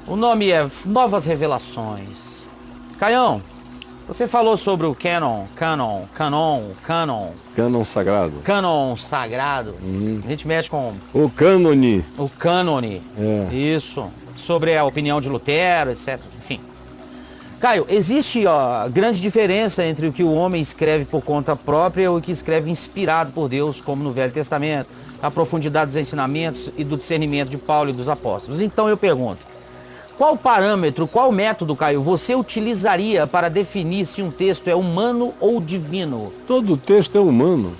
O nome é Novas Revelações. Caião, você falou sobre o canon Cânon sagrado. canon sagrado. A gente mexe com O cânone. o cânone. É. Isso. Sobre a opinião de Lutero, etc. Enfim. Caio, existe grande diferença entre o que o homem escreve por conta própria e o que escreve inspirado por Deus, como no Velho Testamento, a profundidade dos ensinamentos e do discernimento de Paulo e dos apóstolos. Então eu pergunto, qual parâmetro, qual método, Caio, você utilizaria para definir se um texto é humano ou divino? Todo texto é humano.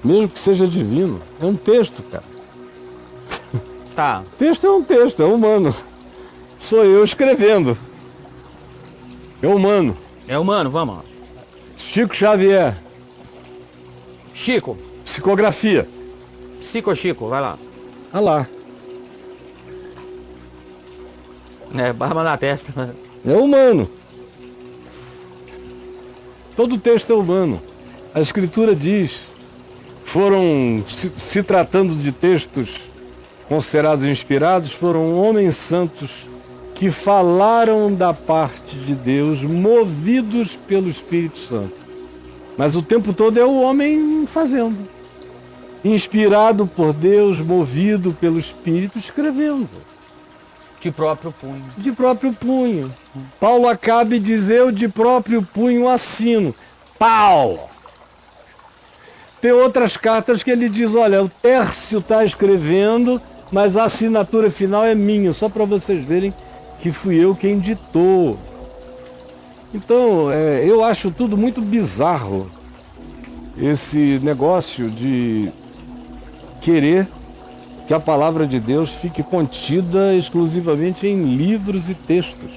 Mesmo que seja divino. É um texto, cara. Tá. Texto é um texto, é humano. Sou eu escrevendo. É humano. É humano, vamos lá. Chico Xavier. Chico. Psicografia. Chico, vai lá. Ah lá. É, barba na testa. É humano. Todo texto é humano. A Escritura diz, se tratando de textos considerados inspirados, foram homens santos que falaram da parte de Deus, movidos pelo Espírito Santo. Mas o tempo todo é o homem fazendo. Inspirado por Deus, movido pelo Espírito, escrevendo. De próprio punho. De próprio punho. Paulo acaba de dizer, eu de próprio punho assino. Pau! Tem outras cartas que ele diz, olha, o Tércio está escrevendo, mas a assinatura final é minha, só para vocês verem que fui eu quem ditou. Então, eu acho tudo muito bizarro, esse negócio de querer que a palavra de Deus fique contida exclusivamente em livros e textos.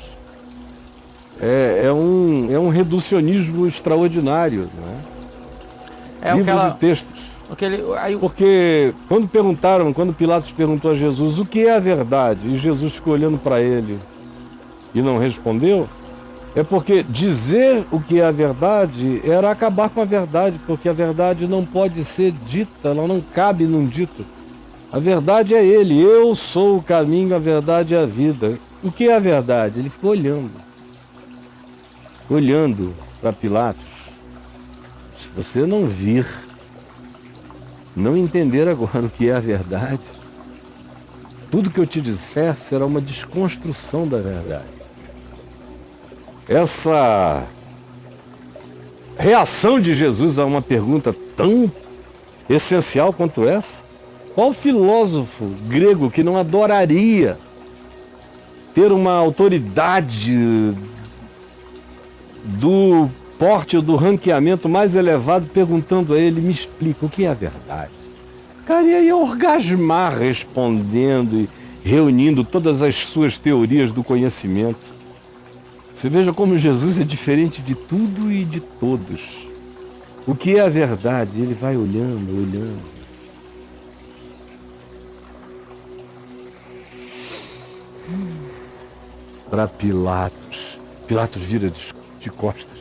É um reducionismo extraordinário, né? Livros e textos. Porque quando Pilatos perguntou a Jesus o que é a verdade, e Jesus ficou olhando para ele e não respondeu, é porque dizer o que é a verdade era acabar com a verdade, porque a verdade não pode ser dita, ela não cabe num dito. A verdade é ele, eu sou o caminho, a verdade é a vida. O que é a verdade? Ele ficou olhando para Pilatos. Se você não vir, não entender agora o que é a verdade, tudo que eu te disser será uma desconstrução da verdade. Essa reação de Jesus a uma pergunta tão essencial quanto essa, qual filósofo grego que não adoraria ter uma autoridade do porte ou do ranqueamento mais elevado perguntando a ele, me explica o que é a verdade? O cara ia orgasmar respondendo e reunindo todas as suas teorias do conhecimento. Você veja como Jesus é diferente de tudo e de todos. O que é a verdade? Ele vai olhando. Para Pilatos. Pilatos vira de costas.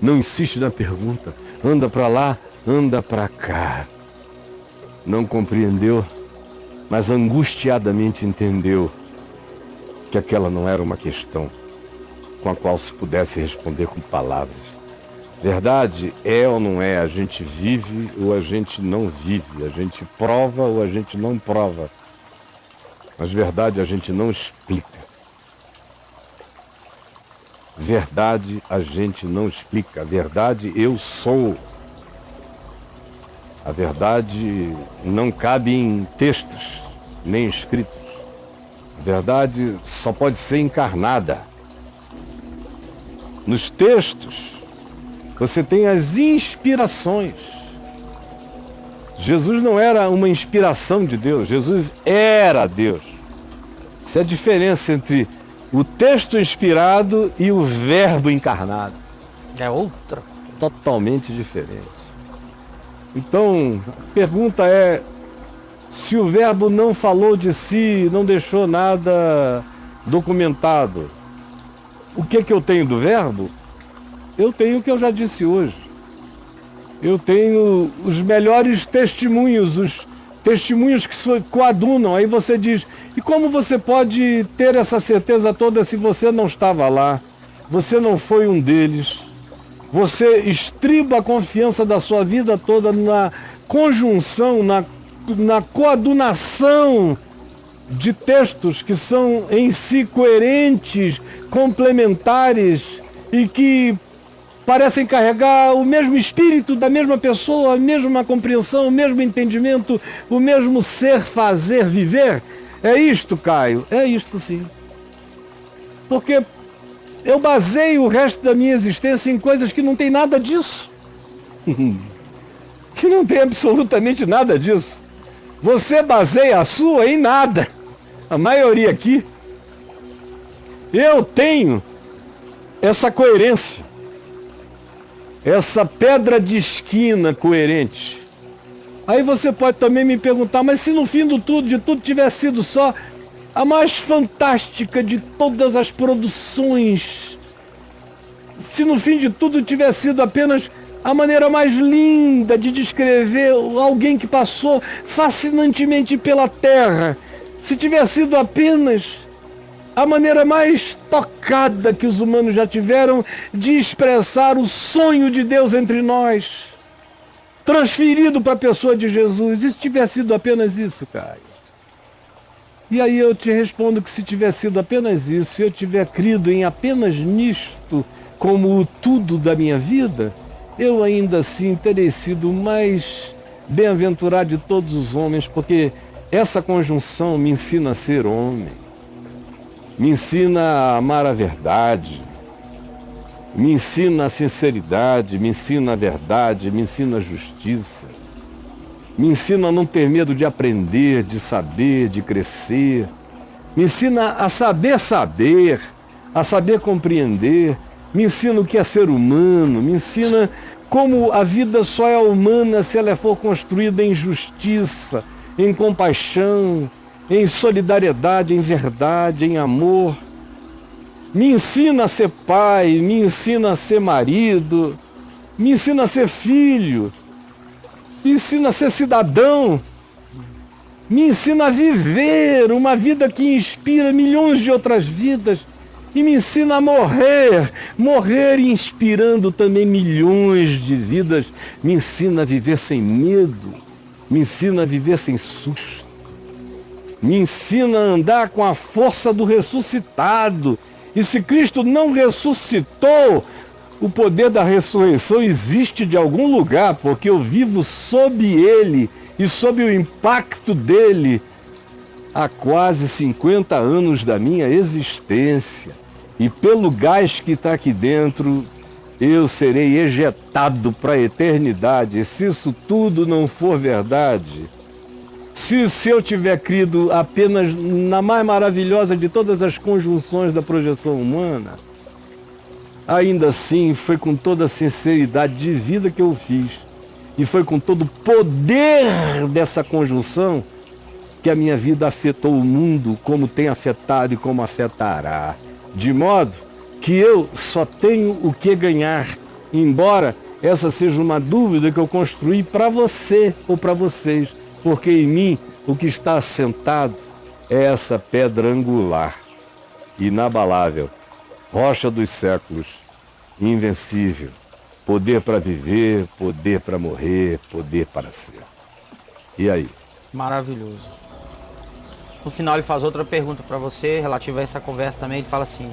Não insiste na pergunta. Anda para lá, anda para cá. Não compreendeu, mas angustiadamente entendeu que aquela não era uma questão com a qual se pudesse responder com palavras. Verdade é ou não é? A gente vive ou a gente não vive. A gente prova ou a gente não prova. Mas verdade a gente não explica. Verdade a gente não explica. Verdade eu sou. A verdade não cabe em textos, nem escritos. A verdade só pode ser encarnada. Nos textos, você tem as inspirações. Jesus não era uma inspiração de Deus, Jesus era Deus. Essa é a diferença entre o texto inspirado e o verbo encarnado. É outra. Totalmente diferente. Então, a pergunta é, se o verbo não falou de si, não deixou nada documentado, o que eu tenho do verbo? Eu tenho o que eu já disse hoje. Eu tenho os melhores testemunhos, os testemunhos que se coadunam. Aí você diz, E como você pode ter essa certeza toda se você não estava lá, você não foi um deles, você estriba a confiança da sua vida toda na conjunção, na coadunação de textos que são em si coerentes, complementares e que parecem carregar o mesmo espírito da mesma pessoa, a mesma compreensão, o mesmo entendimento, o mesmo ser, fazer, viver. É isto, Caio? É isto sim. Porque eu baseio o resto da minha existência em coisas que não tem nada disso. Que não tem absolutamente nada disso. Você baseia a sua em nada. A maioria aqui. Eu tenho essa coerência. Essa pedra de esquina coerente. Aí você pode também me perguntar, mas se no fim de tudo tivesse sido só a mais fantástica de todas as produções, se no fim de tudo tivesse sido apenas a maneira mais linda de descrever alguém que passou fascinantemente pela Terra, se tivesse sido apenas a maneira mais tocada que os humanos já tiveram de expressar o sonho de Deus entre nós, transferido para a pessoa de Jesus, e se tivesse sido apenas isso, Caio? E aí eu te respondo que se tivesse sido apenas isso, se eu tiver crido em apenas nisto como o tudo da minha vida, eu ainda assim terei sido o mais bem-aventurado de todos os homens, porque essa conjunção me ensina a ser homem, me ensina a amar a verdade, me ensina a sinceridade, me ensina a verdade, me ensina a justiça, me ensina a não ter medo de aprender, de saber, de crescer, me ensina a saber, a saber compreender, me ensina o que é ser humano, me ensina como a vida só é humana se ela for construída em justiça, em compaixão, em solidariedade, em verdade, em amor. Me ensina a ser pai, me ensina a ser marido, me ensina a ser filho, me ensina a ser cidadão, me ensina a viver uma vida que inspira milhões de outras vidas e me ensina a morrer inspirando também milhões de vidas. Me ensina a viver sem medo, me ensina a viver sem susto, me ensina a andar com a força do ressuscitado. E se Cristo não ressuscitou, o poder da ressurreição existe de algum lugar, porque eu vivo sob ele e sob o impacto dele há quase 50 anos da minha existência. E pelo gás que está aqui dentro, eu serei ejetado para a eternidade. E se isso tudo não for verdade, se eu tiver crido apenas na mais maravilhosa de todas as conjunções da projeção humana, ainda assim foi com toda a sinceridade de vida que eu fiz, e foi com todo o poder dessa conjunção que a minha vida afetou o mundo como tem afetado e como afetará. De modo que eu só tenho o que ganhar, embora essa seja uma dúvida que eu construí para você ou para vocês, porque em mim o que está assentado é essa pedra angular, inabalável, rocha dos séculos, invencível, poder para viver, poder para morrer, poder para ser. E aí? Maravilhoso. No final ele faz outra pergunta para você, relativa a essa conversa também. Ele fala assim: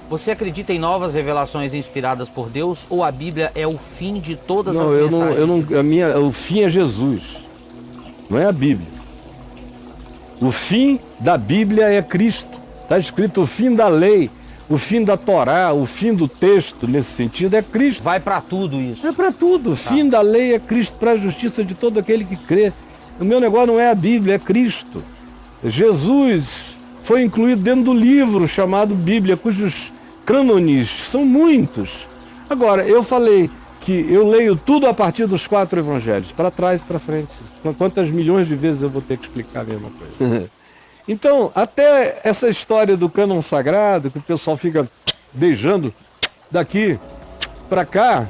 você acredita em novas revelações inspiradas por Deus, ou a Bíblia é o fim de todas as mensagens? O fim é Jesus, não é a Bíblia. O fim da Bíblia é Cristo. Está escrito o fim da lei, o fim da Torá, o fim do texto, nesse sentido, é Cristo. Vai para tudo isso. É para tudo. O fim da lei é Cristo, para a justiça de todo aquele que crê. O meu negócio não é a Bíblia, é Cristo. Jesus foi incluído dentro do livro chamado Bíblia, cujos cânones são muitos. Agora, eu falei que eu leio tudo a partir dos 4 evangelhos, para trás e para frente. Quantas milhões de vezes eu vou ter que explicar a mesma coisa? Então, até essa história do cânon sagrado, que o pessoal fica beijando daqui para cá,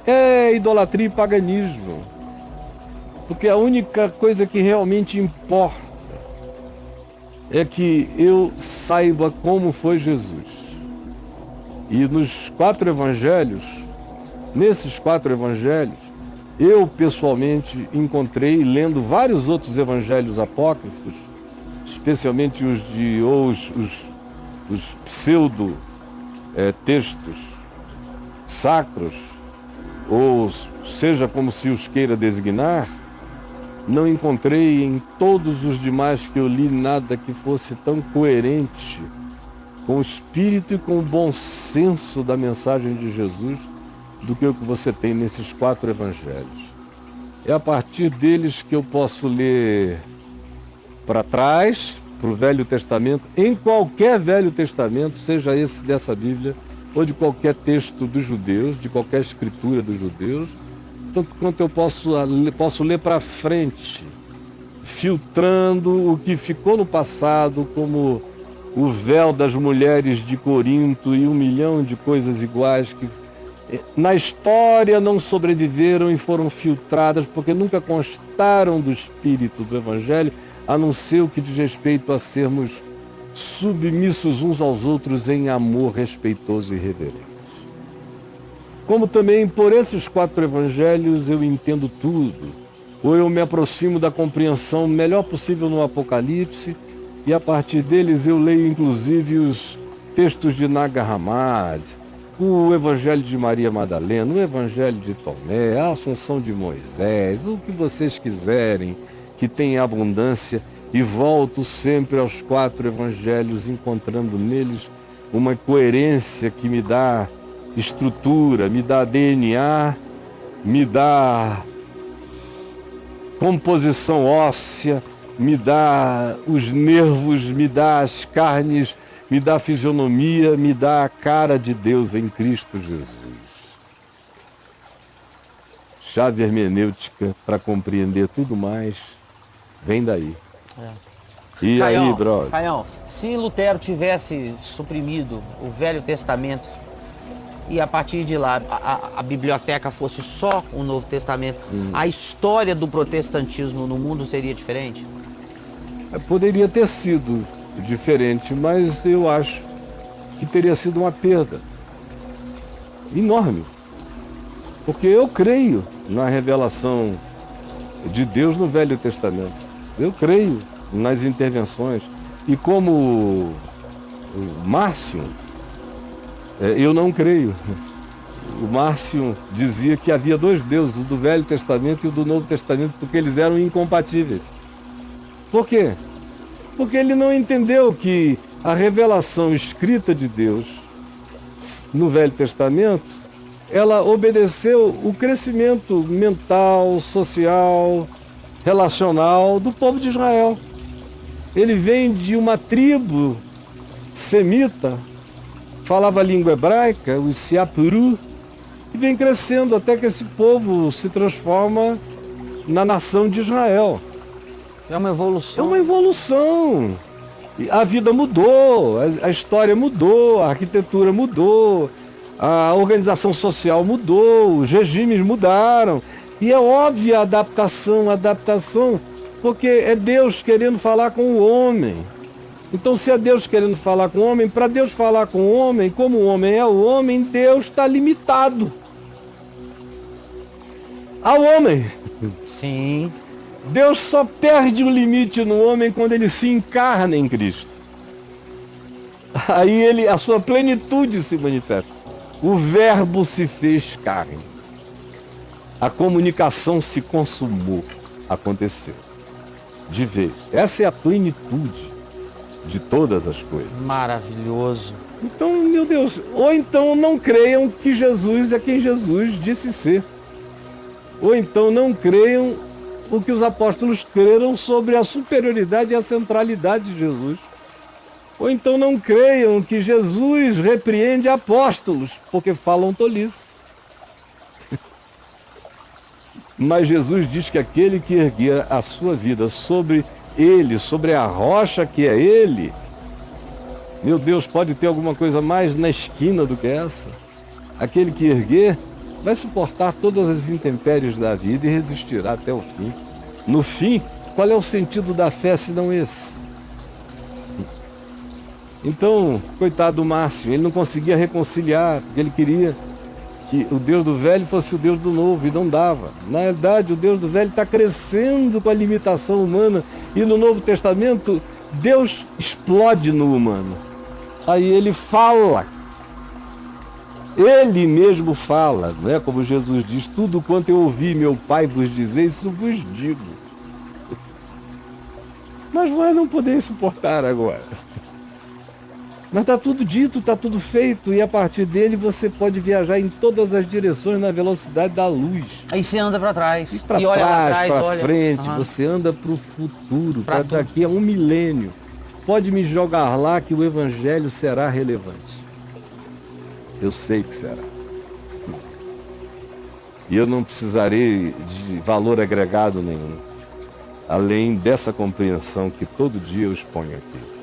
é idolatria e paganismo. Porque a única coisa que realmente importa é que eu saiba como foi Jesus. E nos 4 evangelhos, nesses 4 evangelhos, eu pessoalmente encontrei, lendo vários outros evangelhos apócrifos, especialmente os pseudo textos sacros, ou seja como se os queira designar, não encontrei em todos os demais que eu li nada que fosse tão coerente com o espírito e com o bom senso da mensagem de Jesus do que o que você tem nesses 4 evangelhos. É a partir deles que eu posso ler para trás, para o Velho Testamento, em qualquer Velho Testamento, seja esse dessa Bíblia, ou de qualquer texto dos judeus, de qualquer escritura dos judeus, tanto quanto eu posso ler para frente, filtrando o que ficou no passado, como o véu das mulheres de Corinto e 1 milhão de coisas iguais que na história não sobreviveram e foram filtradas porque nunca constaram do espírito do Evangelho, a não ser o que diz respeito a sermos submissos uns aos outros em amor respeitoso e reverente. Como também por esses 4 evangelhos eu entendo tudo, ou eu me aproximo da compreensão melhor possível no Apocalipse, e a partir deles eu leio inclusive os textos de Nag Hammadi, o Evangelho de Maria Madalena, o Evangelho de Tomé, a Assunção de Moisés, o que vocês quiserem, que tem abundância, e volto sempre aos 4 evangelhos, encontrando neles uma coerência que me dá estrutura, me dá DNA, me dá composição óssea, me dá os nervos, me dá as carnes, me dá a fisionomia, me dá a cara de Deus em Cristo Jesus. Chave hermenêutica para compreender tudo mais, vem daí. E Caião, aí, brother? Caião, se Lutero tivesse suprimido o Velho Testamento e a partir de lá a biblioteca fosse só o Novo Testamento, a história do protestantismo no mundo seria diferente? Poderia ter sido diferente, mas eu acho que teria sido uma perda enorme. Porque eu creio na revelação de Deus no Velho Testamento. Eu creio nas intervenções. E como o Márcio, eu não creio. O Márcio dizia que havia 2 deuses, o do Velho Testamento e o do Novo Testamento, porque eles eram incompatíveis. Por quê? Porque ele não entendeu que a revelação escrita de Deus no Velho Testamento, ela obedeceu o crescimento mental, social, relacional do povo de Israel. Ele vem de uma tribo semita, falava a língua hebraica, o Siapuru, e vem crescendo até que esse povo se transforma na nação de Israel. É uma evolução. É uma evolução. A vida mudou, a história mudou, a arquitetura mudou, a organização social mudou, os regimes mudaram. E é óbvia a adaptação, porque é Deus querendo falar com o homem. Então, se é Deus querendo falar com o homem, para Deus falar com o homem, como o homem é o homem, Deus está limitado ao homem. Sim. Deus só perde o limite no homem quando ele se encarna em Cristo. Aí a sua plenitude se manifesta. O verbo se fez carne. A comunicação se consumou, aconteceu. De vez. Essa é a plenitude de todas as coisas. Maravilhoso. Então, meu Deus, ou então não creiam que Jesus é quem Jesus disse ser. Ou então não creiam o que os apóstolos creram sobre a superioridade e a centralidade de Jesus. Ou então não creiam que Jesus repreende apóstolos, porque falam tolice. Mas Jesus diz que aquele que erguer a sua vida sobre ele, sobre a rocha que é ele, meu Deus, pode ter alguma coisa mais na esquina do que essa? Aquele que erguer vai suportar todas as intempéries da vida e resistirá até o fim. No fim, qual é o sentido da fé senão esse? Então, coitado do Márcio, ele não conseguia reconciliar, porque ele queria que o Deus do velho fosse o Deus do novo, e não dava. Na verdade, o Deus do velho está crescendo com a limitação humana, e no Novo Testamento, Deus explode no humano. Aí ele fala. Ele mesmo fala, não é? Como Jesus diz, tudo quanto eu ouvi meu Pai vos dizer, isso vos digo. Mas vós não podeis suportar agora. Mas está tudo dito, está tudo feito, e a partir dele você pode viajar em todas as direções na velocidade da luz. Aí você anda para trás. E para olha lá trás, atrás, para frente, você anda para o futuro, para daqui a 1 milênio. Pode me jogar lá que o evangelho será relevante. Eu sei que será. E eu não precisarei de valor agregado nenhum, além dessa compreensão que todo dia eu exponho aqui.